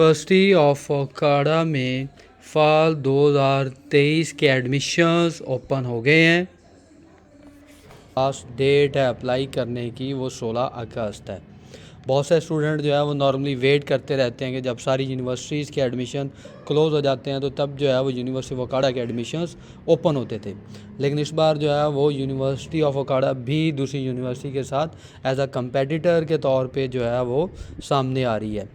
University of Okara में fall 2023 के admissions open हो गए हैं। लास्ट डेट है अप्लाई करने की वो 16 अगस्त है। बहुत से स्टूडेंट जो है वो नॉर्मली वेट करते रहते हैं कि जब सारी यूनिवर्सिटीज़ के एडमिशन क्लोज़ हो जाते हैं तो तब जो है वो यूनिवर्सिटी ऑफ ओकाड़ा के एडमिशन्स ओपन होते थे। लेकिन इस बार जो है वो यूनिवर्सिटी ऑफ ओकाड़ा भी दूसरी यूनिवर्सिटी के साथ एज अ कंपेटिटर के तौर पे जो है वो सामने आ रही है।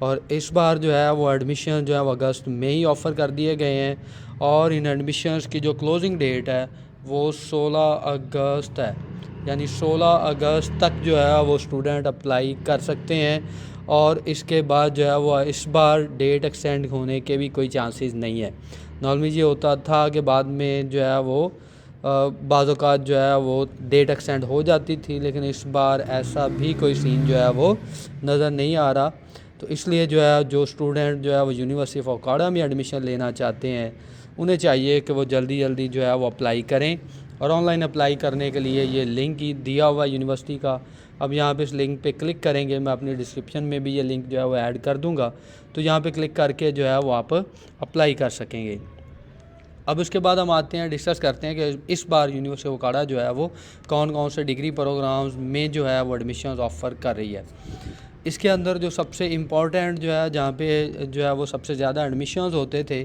और इस बार जो है वो एडमिशन जो है वो अगस्त में ही ऑफ़र कर दिए गए हैं और इन एडमिशन्स की जो क्लोजिंग डेट है वो 16 अगस्त है। यानी 16 अगस्त तक जो है वो स्टूडेंट अप्लाई कर सकते हैं और इसके बाद जो है वो इस बार डेट एक्सटेंड होने के भी कोई चांसेस नहीं है। नॉर्मली ये होता था कि बाद में जो है वो बाज़ औक़ात जो है वो डेट एक्सटेंड हो जाती थी, लेकिन इस बार ऐसा भी कोई सीन जो है वो नज़र नहीं आ रहा। तो इसलिए जो है जो स्टूडेंट जो है वो यूनिवर्सिटी ऑफ ओकाड़ा में एडमिशन लेना चाहते हैं उन्हें चाहिए कि वो जल्दी जल्दी जो है वो अप्लाई करें। और ऑनलाइन अप्लाई करने के लिए ये लिंक ही दिया हुआ यूनिवर्सिटी का। अब यहाँ पे इस लिंक पे क्लिक करेंगे, मैं अपनी डिस्क्रिप्शन में भी ये लिंक जो है वो ऐड कर दूँगा, तो यहाँ पे क्लिक करके जो है वो आप अप्लाई कर सकेंगे। अब उसके बाद हम आते हैं डिस्कस करते हैं कि इस बार यूनिवर्सिटी ऑफ ओकाड़ा जो है वो कौन कौन से डिग्री प्रोग्राम्स में जो है वो एडमिशन्स ऑफ़र कर रही है। इसके अंदर जो सबसे इम्पॉर्टेंट जो है जहाँ पे जो है वो सबसे ज़्यादा एडमिशन्स होते थे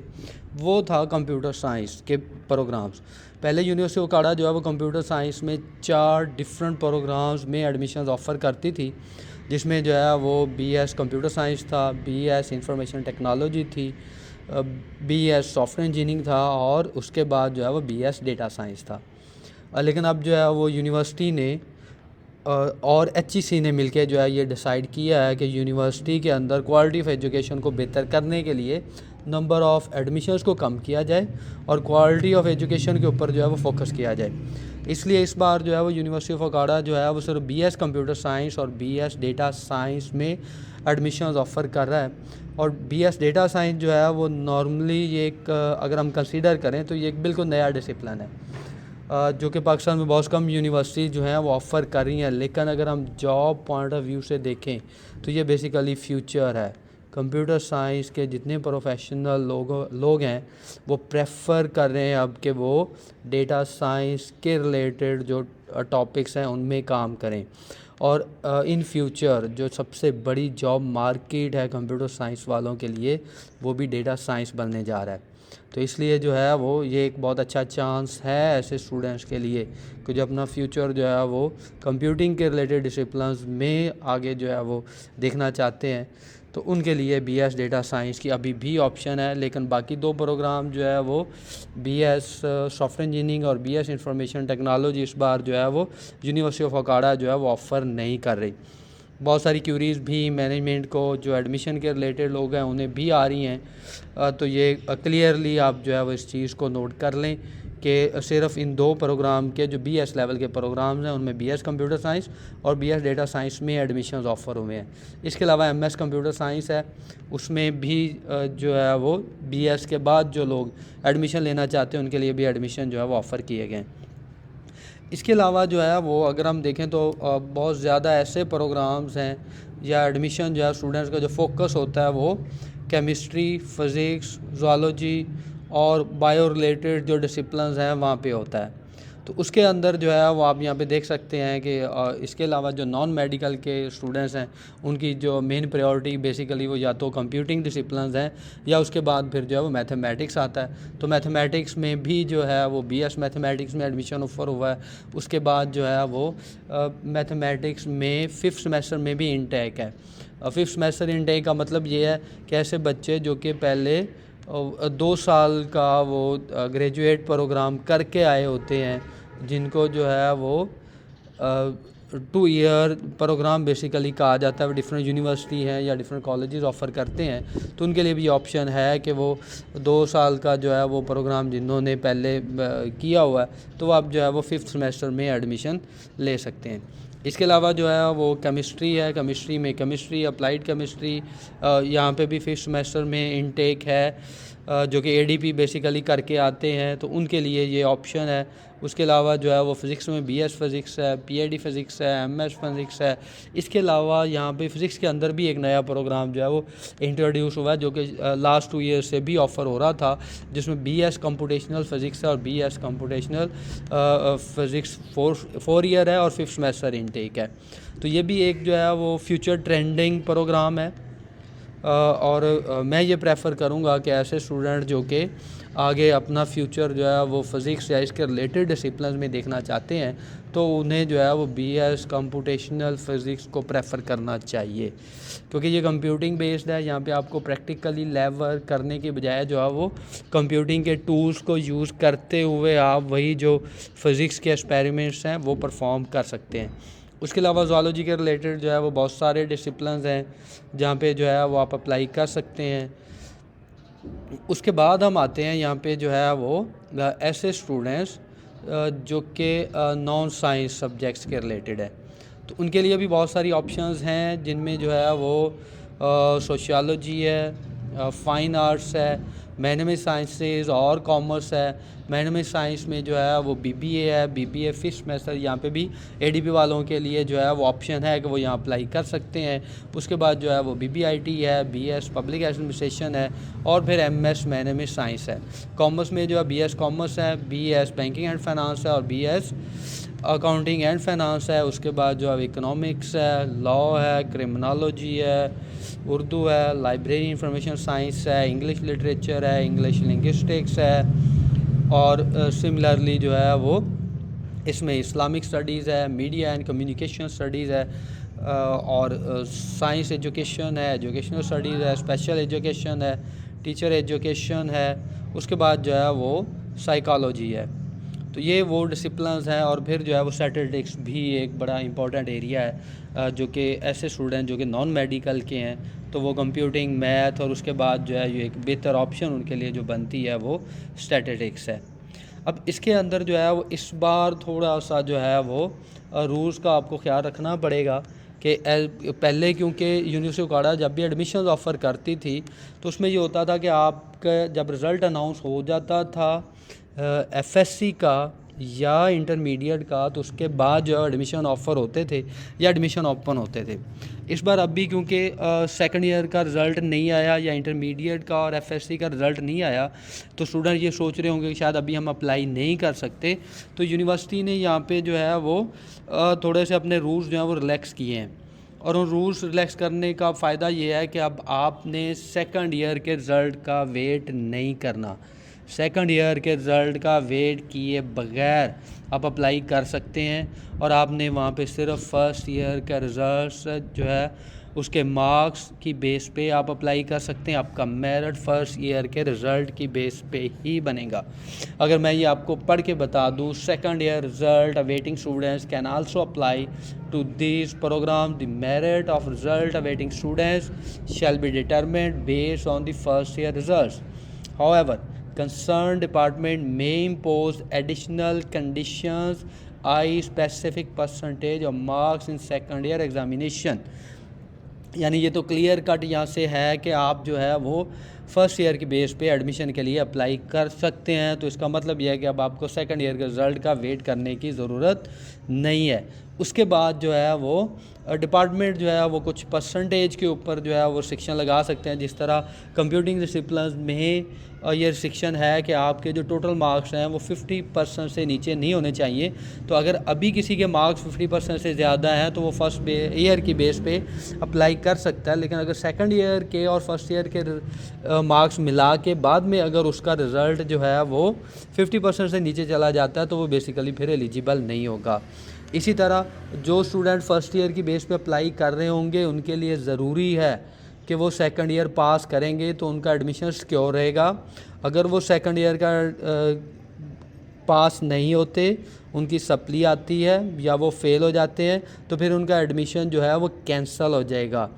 वो था कंप्यूटर साइंस के प्रोग्राम्स। पहले यूनिवर्सिटी ऑफ ओकाड़ा जो है वो कंप्यूटर साइंस में 4 डिफरेंट प्रोग्राम्स में एडमिशन्स ऑफ़र करती थी, जिसमें जो है वो BS कंप्यूटर साइंस था, BS इंफॉर्मेशन टेक्नोलॉजी थी, BS सॉफ्टवेयर इंजीनियरिंग था और उसके बाद जो है वो BS डेटा साइंस था। लेकिन अब जो है वो यूनिवर्सिटी ने और HEC ने मिलकर जो है ये डिसाइड किया है कि यूनिवर्सिटी के अंदर क्वालिटी ऑफ एजुकेशन को बेहतर करने के लिए नंबर ऑफ़ एडमिशन्स को कम किया जाए और क्वालिटी ऑफ एजुकेशन के ऊपर जो है वो फोकस किया जाए। इसलिए इस बार जो है वो यूनिवर्सिटी ऑफ ओकाड़ा जो है वो सिर्फ BS कंप्यूटर साइंस और BS डेटा साइंस में एडमिशन्स ऑफ़र कर रहा है। और BS डेटा साइंस जो है वो नॉर्मली ये एक अगर हम कंसीडर करें तो ये एक बिल्कुल नया डिसिप्लिन है, जो कि पाकिस्तान में बहुत कम यूनिवर्सिटी जो हैं वो ऑफ़र कर रही हैं। लेकिन अगर हम जॉब पॉइंट ऑफ व्यू से देखें तो ये बेसिकली फ्यूचर है। कंप्यूटर साइंस के जितने प्रोफेशनल लोग हैं वो प्रेफर कर रहे हैं अब कि वो डेटा साइंस के रिलेटेड जो टॉपिक्स हैं उनमें काम करें। और इन फ्यूचर जो सबसे बड़ी जॉब मार्केट है कंप्यूटर साइंस वालों के लिए वो भी डेटा साइंस बनने जा रहा है। तो इसलिए जो है वो ये एक बहुत अच्छा चांस है ऐसे स्टूडेंट्स के लिए कि जो अपना फ्यूचर जो है वो कंप्यूटिंग के रिलेटेड डिसिप्लिन्स में आगे जो है वो देखना चाहते हैं, तो उनके लिए BS डेटा साइंस की अभी भी ऑप्शन है। लेकिन बाकी 2 प्रोग्राम जो है वो BS सॉफ्टवेयर इंजीनियरिंग और BS इंफॉर्मेशन टेक्नोलॉजी इस बार जो है वो यूनिवर्सिटी ऑफ ओकाड़ा जो है वो ऑफ़र नहीं कर रही। बहुत सारी क्यूरीज़ भी मैनेजमेंट को जो एडमिशन के रिलेटेड लोग हैं उन्हें भी आ रही हैं, तो ये क्लियरली आप जो है वो इस चीज़ को नोट कर लें कि सिर्फ इन 2 प्रोग्राम के जो BS लेवल के प्रोग्राम्स हैं उनमें BS कंप्यूटर साइंस और BS डेटा साइंस में एडमिशन्स ऑफ़र हुए हैं। इसके अलावा MS कंप्यूटर साइंस है, उसमें भी जो है वो BS के बाद जो लोग एडमिशन लेना चाहते हैं उनके लिए भी एडमिशन जो है वो ऑफ़र किए गए हैं। इसके अलावा जो है वो अगर हम देखें तो बहुत ज़्यादा ऐसे प्रोग्राम्स हैं या एडमिशन जो है स्टूडेंट्स का जो फोकस होता है वो केमिस्ट्री, फ़िज़िक्स, ज़ूलॉजी और बायो रिलेटेड जो डिसिप्लिन्स हैं वहाँ पे होता है। तो उसके अंदर जो है वो आप यहाँ पे देख सकते हैं कि इसके अलावा जो नॉन मेडिकल के स्टूडेंट्स हैं उनकी जो मेन प्रायोरिटी बेसिकली वो या तो कंप्यूटिंग डिसिप्लिन्स हैं या उसके बाद फिर जो है वो मैथमेटिक्स आता है। तो मैथमेटिक्स में भी जो है वो BS मैथमेटिक्स में एडमिशन ऑफ़र हुआ है। उसके बाद जो है वो मैथमेटिक्स में 5th सेमेस्टर में भी इनटेक है। 5th सेमेस्टर इनटेक का मतलब ये है कि ऐसे बच्चे जो कि पहले 2 साल का वो ग्रेजुएट प्रोग्राम करके आए होते हैं, जिनको जो है वो 2 ईयर प्रोग्राम बेसिकली कहा जाता है। वो डिफरेंट यूनिवर्सिटी हैं या डिफरेंट कॉलेजेस ऑफ़र करते हैं, तो उनके लिए भी ऑप्शन है कि वो 2 साल का जो है वो प्रोग्राम जिन्होंने पहले किया हुआ है तो वो आप जो है वो 5th सेमेस्टर में एडमिशन ले सकते हैं। इसके अलावा जो है वो केमिस्ट्री है, केमिस्ट्री में केमिस्ट्री, अप्लाइड केमिस्ट्री, यहाँ पे भी 5th सेमेस्टर में इनटेक है। जो कि एडीपी बेसिकली करके आते हैं, तो उनके लिए ये ऑप्शन है। उसके अलावा जो है वो फ़िज़िक्स में बीएस फ़िज़िक्स है, पीएडी फ़िज़िक्स है, एमएस फ़िज़िक्स है। इसके अलावा यहाँ पे फ़िज़िक्स के अंदर भी एक नया प्रोग्राम जो है वो इंट्रोड्यूस हुआ है, जो कि लास्ट 2 ईयर से भी ऑफ़र हो रहा था, जिसमें बीएस कंप्यूटेशनल फ़िज़िक्स है और बीएस कंप्यूटेशनल फ़िज़िक्स 4 ईयर है और 5th सेमेस्टर इनटेक है। तो ये भी एक जो है वो फ्यूचर ट्रेंडिंग प्रोग्राम है। और मैं ये प्रेफर करूँगा कि ऐसे स्टूडेंट जो कि आगे अपना फ्यूचर जो है वो फ़िज़िक्स या इसके रिलेटेड डिसिप्लिन में देखना चाहते हैं, तो उन्हें जो है वो बीएस कंप्यूटेशनल फ़िज़िक्स को प्रेफर करना चाहिए, क्योंकि ये कंप्यूटिंग बेस्ड है। यहाँ पे आपको प्रैक्टिकली लेवल करने के बजाय जो है वो कंप्यूटिंग के टूल्स को यूज़ करते हुए आप वही जो फ़िज़िक्स के एक्सपेरिमेंट्स हैं वो परफॉर्म कर सकते हैं। उसके अलावा ज़ूलॉजी के रिलेटेड जो है वो बहुत सारे डिसिप्लिन्स हैं जहाँ पे जो है वो आप अप्लाई कर सकते हैं। उसके बाद हम आते हैं यहाँ पे जो है वो ऐसे स्टूडेंट्स जो कि नॉन साइंस सब्जेक्ट्स के रिलेटेड है, तो उनके लिए भी बहुत सारी ऑप्शंस हैं, जिनमें जो है वो सोशियोलॉजी है, फ़ाइन आर्ट्स है, मैनेजमेंट साइंसेज और कॉमर्स है। मैनेजमेंट साइंस में जो है वो बीबीए है, बीबीए 5th सेमेस्टर यहाँ पे भी एडीपी वालों के लिए जो है वो ऑप्शन है कि वो यहाँ अप्लाई कर सकते हैं। उसके बाद जो है वो बीबीआईटी है, बीएस पब्लिक एडमिनिस्ट्रेशन है और फिर एमएस मैनेजमेंट साइंस है। कॉमर्स में जो है बीएस कॉमर्स है, बीएस बैंकिंग एंड फाइनेंस है और बीएस अकाउंटिंग एंड फाइनेंस है। उसके बाद जो है इकोनॉमिक्स है, लॉ है, क्रिमिनोलॉजी है, उर्दू है, लाइब्रेरी इंफॉर्मेशन साइंस है, इंग्लिश लिटरेचर है, इंग्लिश लिंग्विस्टिक्स है और सिमिलरली जो है वो इसमें इस्लामिक स्टडीज़ है, मीडिया एंड कम्युनिकेशन स्टडीज़ है और साइंस एजुकेशन है, एजुकेशनल स्टडीज़ है, स्पेशल एजुकेशन है, टीचर एजुकेशन है। उसके बाद जो है वो साइकोलॉजी है। तो ये वो डिसिप्लिन्स हैं। और फिर जो है वो स्टैटिस्टिक्स भी एक बड़ा इंपॉर्टेंट एरिया है, जो कि ऐसे स्टूडेंट जो कि नॉन मेडिकल के हैं, तो वो कंप्यूटिंग, मैथ और उसके बाद जो है ये एक बेहतर ऑप्शन उनके लिए जो बनती है वो स्टैटिस्टिक्स है। अब इसके अंदर जो है वो इस बार थोड़ा सा जो है वो रूल्स का आपको ख्याल रखना पड़ेगा कि पहले क्योंकि यूनिवर्सिटी उकाड़ा जब भी एडमिशन ऑफ़र करती थी, तो उसमें ये होता था कि आपका जब रिज़ल्ट अनाउंस हो जाता था एफएससी का या इंटरमीडिएट का, तो उसके बाद जो एडमिशन ऑफ़र होते थे या एडमिशन ओपन होते थे। इस बार अब भी क्योंकि सेकंड ईयर का रिज़ल्ट नहीं आया या इंटरमीडिएट का और एफएससी का रिज़ल्ट नहीं आया, तो स्टूडेंट ये सोच रहे होंगे कि शायद अभी हम अप्लाई नहीं कर सकते। तो यूनिवर्सिटी ने यहाँ पे जो है वो थोड़े से अपने रूल्स जो हैं वो रिलैक्स किए हैं। और उन रूल्स रिलैक्स करने का फ़ायदा ये है कि अब आपने सेकंड ईयर के रिज़ल्ट का वेट नहीं करना। सेकंड ईयर के रिज़ल्ट का वेट किए बगैर आप अप्लाई कर सकते हैं और आपने वहाँ पे सिर्फ फर्स्ट ईयर का रिज़ल्ट जो है उसके मार्क्स की बेस पे आप अप्लाई कर सकते हैं। आपका मेरिट फर्स्ट ईयर के रिज़ल्ट की बेस पे ही बनेगा। अगर मैं ये आपको पढ़ के बता दूँ, second year result awaiting students can also apply to this program. The merit of result awaiting students shall be determined based on the first year results. However, concerned department may impose additional conditions, i.e. specific percentage of marks in second year examination. यानी ये तो clear cut यहाँ से है कि आप जो है वो फर्स्ट ईयर की बेस पे एडमिशन के लिए अप्लाई कर सकते हैं। तो इसका मतलब यह है कि अब आपको सेकंड ईयर के रिज़ल्ट का वेट करने की ज़रूरत नहीं है। उसके बाद जो है वो डिपार्टमेंट जो है वो कुछ परसेंटेज के ऊपर जो है वो रिस्ट्रिक्शन लगा सकते हैं। जिस तरह कंप्यूटिंग डिसिप्लिन में ये रिस्ट्रिक्शन है कि आपके जो टोटल मार्क्स हैं वो 50% से नीचे नहीं होने चाहिए। तो अगर अभी किसी के मार्क्स 50% से ज़्यादा हैं तो वो फर्स्ट ईयर की बेस पे अप्लाई कर सकता है। लेकिन अगर सेकंड ईयर के और फर्स्ट ईयर के मार्क्स मिला के बाद में अगर उसका रिज़ल्ट जो है वो 50% से नीचे चला जाता है तो वो बेसिकली फिर एलिजिबल नहीं होगा। इसी तरह जो स्टूडेंट फर्स्ट ईयर की बेस पे अप्लाई कर रहे होंगे उनके लिए ज़रूरी है कि वो सेकंड ईयर पास करेंगे तो उनका एडमिशन सिक्योर रहेगा। अगर वो सेकंड ईयर का पास नहीं होते, उनकी सप्ली आती है या वो फेल हो जाते हैं, तो फिर उनका एडमिशन जो है वो कैंसिल हो जाएगा।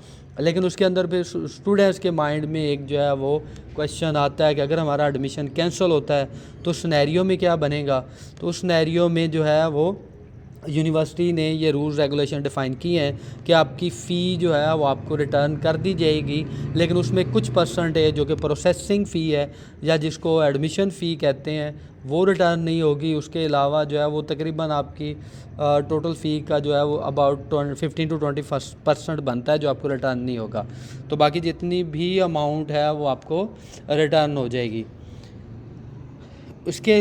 लेकिन उसके अंदर फिर स्टूडेंट्स के माइंड में एक जो है वो क्वेश्चन आता है कि अगर हमारा एडमिशन कैंसिल होता है तो सिनेरियो में क्या बनेगा। तो उस सिनेरियो में जो है वो यूनिवर्सिटी ने ये रूल्स रेगुलेशन डिफ़ाइन किए हैं कि आपकी फ़ी जो है वो आपको रिटर्न कर दी जाएगी, लेकिन उसमें कुछ परसेंटेज जो कि प्रोसेसिंग फ़ी है या जिसको एडमिशन फ़ी कहते हैं वो रिटर्न नहीं होगी। उसके अलावा जो है वो तकरीबन आपकी टोटल फ़ी का जो है वो अबाउट 15 to 20% बनता है जो आपको रिटर्न नहीं होगा। तो बाकी जितनी भी अमाउंट है वो आपको रिटर्न हो जाएगी। उसके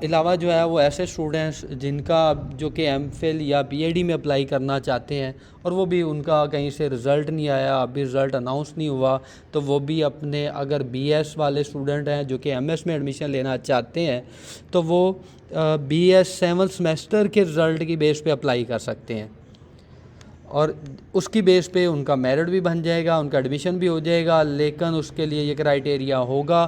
अलावा जो है वो ऐसे स्टूडेंट्स जिनका जो कि एमफिल या पीएचडी में अप्लाई करना चाहते हैं और वो भी उनका कहीं से रिज़ल्ट नहीं आया, अभी रिज़ल्ट अनाउंस नहीं हुआ, तो वो भी अपने अगर बीएस वाले स्टूडेंट हैं जो कि एमएस में एडमिशन लेना चाहते हैं तो वो बीएस 7th सेमेस्टर के रिज़ल्ट की बेस पे अप्लाई कर सकते हैं और उसकी बेस पे उनका मेरिट भी बन जाएगा, उनका एडमिशन भी हो जाएगा। लेकिन उसके लिए ये क्राइटेरिया होगा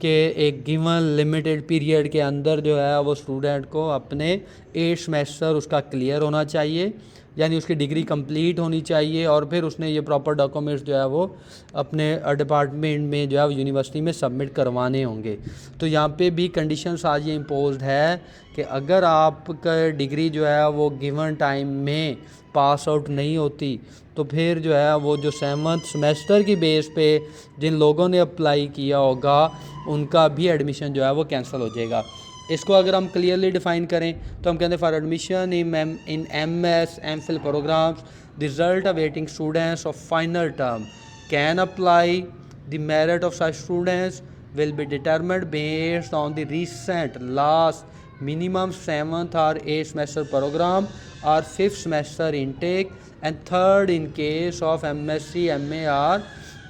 कि एक गिवन लिमिटेड पीरियड के अंदर जो है वो स्टूडेंट को अपने 8 सेमेस्टर उसका क्लियर होना चाहिए, यानी उसकी डिग्री कंप्लीट होनी चाहिए और फिर उसने ये प्रॉपर डॉक्यूमेंट्स जो है वो अपने डिपार्टमेंट में जो है यूनिवर्सिटी में सबमिट करवाने होंगे। तो यहाँ पे भी कंडीशंस आज ये इम्पोज्ड है कि अगर आपका डिग्री जो है वो गिवन टाइम में पास आउट नहीं होती तो फिर जो है वो जो 7th सेमेस्टर की बेस पे जिन लोगों ने अप्लाई किया होगा उनका भी एडमिशन जो है वो कैंसिल हो जाएगा। इसको अगर हम क्लियरली डिफ़ाइन करें तो हम कहते हैं for admission in MS MPhil programs result awaiting students of final term can apply the merit of such students will be determined based on the recent last minimum 7th or 8th semester program or 5th semester intake and third in case of MSc MA or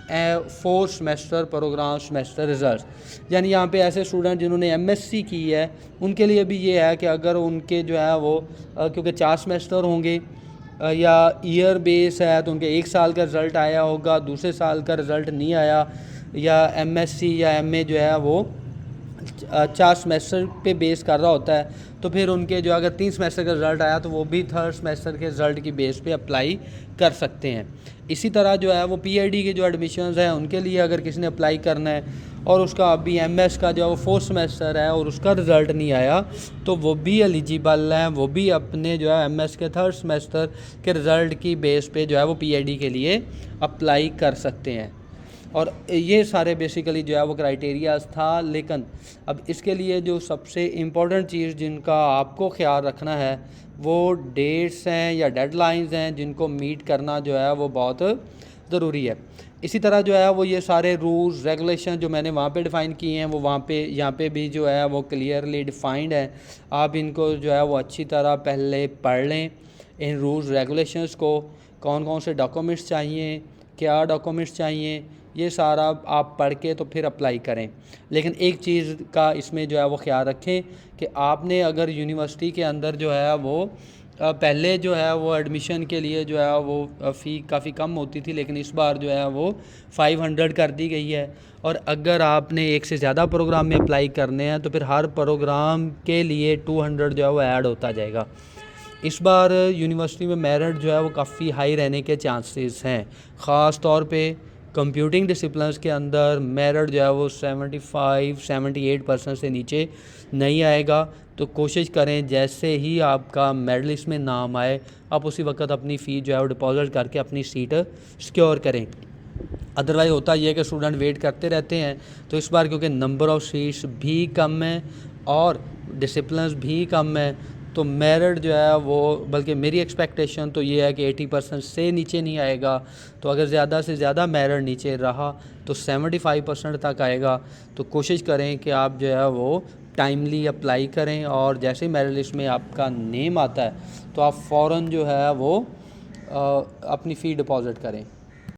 4th semester program semester results। यानी यहाँ पे ऐसे student जिन्होंने MSc की है उनके लिए भी ये है कि अगर उनके जो है वो क्योंकि 4 सेमेस्टर होंगे या ईयर बेस है तो उनके 1 साल का रिज़ल्ट आया होगा, दूसरे साल का रिज़ल्ट नहीं आया, या एमएससी या एमए जो है वो 4 सेमेस्टर पे बेस कर रहा होता है तो फिर उनके जो अगर 3 सेमेस्टर का रिज़ल्ट आया तो वो भी 3rd सेमेस्टर के रिज़ल्ट की बेस पे अप्लाई कर सकते हैं। इसी तरह जो है वो पीएचडी के जो एडमिशन्स हैं उनके लिए अगर किसी ने अप्लाई करना है और उसका अभी एमएस का जो है वो 4th सेमेस्टर है और उसका रिज़ल्ट नहीं आया तो वो भी एलिजिबल हैं, वो भी अपने जो है एमएस के 3rd सेमेस्टर के रिज़ल्ट की बेस पे जो है वो पीएचडी के लिए अप्लाई कर सकते हैं। और ये सारे बेसिकली जो है वो क्राइटेरियाज़ था। लेकिन अब इसके लिए जो सबसे इम्पोर्टेंट चीज़ जिनका आपको ख्याल रखना है वो डेट्स हैं या डेडलाइंस हैं जिनको मीट करना जो है वो बहुत ज़रूरी है। इसी तरह जो है वो ये सारे रूल्स रेगुलेशन जो मैंने वहाँ पे डिफ़ाइन किए हैं वो वहाँ पे यहाँ पे भी जो है वो क्लियरली डिफ़ाइंड है। आप इनको जो है वो अच्छी तरह पहले पढ़ लें इन रूल्स रेगुलेशंस को, कौन कौन से डॉक्यूमेंट्स चाहिए, क्या डॉक्यूमेंट्स चाहिए, ये सारा आप पढ़ के तो फिर अप्लाई करें। लेकिन एक चीज़ का इसमें जो है वो ख्याल रखें कि आपने अगर यूनिवर्सिटी के अंदर जो है वो पहले जो है वो एडमिशन के लिए जो है वो फ़ी काफ़ी कम होती थी, लेकिन इस बार जो है वो 500 कर दी गई है। और अगर आपने एक से ज़्यादा प्रोग्राम में अप्लाई करने हैं तो फिर हर प्रोग्राम के लिए 200 जो है वो ऐड होता जाएगा। इस बार यूनिवर्सिटी में मेरिट जो है वो काफ़ी हाई रहने के चांसेस हैं। ख़ास तौर पे कंप्यूटिंग डिसिप्लिन्स के अंदर मेरिट जो है वो 75-78% से नीचे नहीं आएगा। तो कोशिश करें जैसे ही आपका मेरिट लिस्ट में नाम आए आप उसी वक्त अपनी फ़ी जो है वो डिपॉजिट करके अपनी सीट सिक्योर करें। अदरवाइज़ होता ये है कि स्टूडेंट वेट करते रहते हैं। तो इस बार क्योंकि नंबर ऑफ़ सीट्स भी कम है और डिसिप्लिन्स भी कम है तो मेरिट जो है वो, बल्कि मेरी एक्सपेक्टेशन तो ये है कि 80% से नीचे नहीं आएगा। तो अगर ज़्यादा से ज़्यादा मेरिट नीचे रहा तो 75% तक आएगा। तो कोशिश करें कि आप जो है वो टाइमली अप्लाई करें और जैसे ही मेरिट लिस्ट में आपका नेम आता है तो आप फ़ौरन जो है वो अपनी फ़ी डिपॉज़िट करें।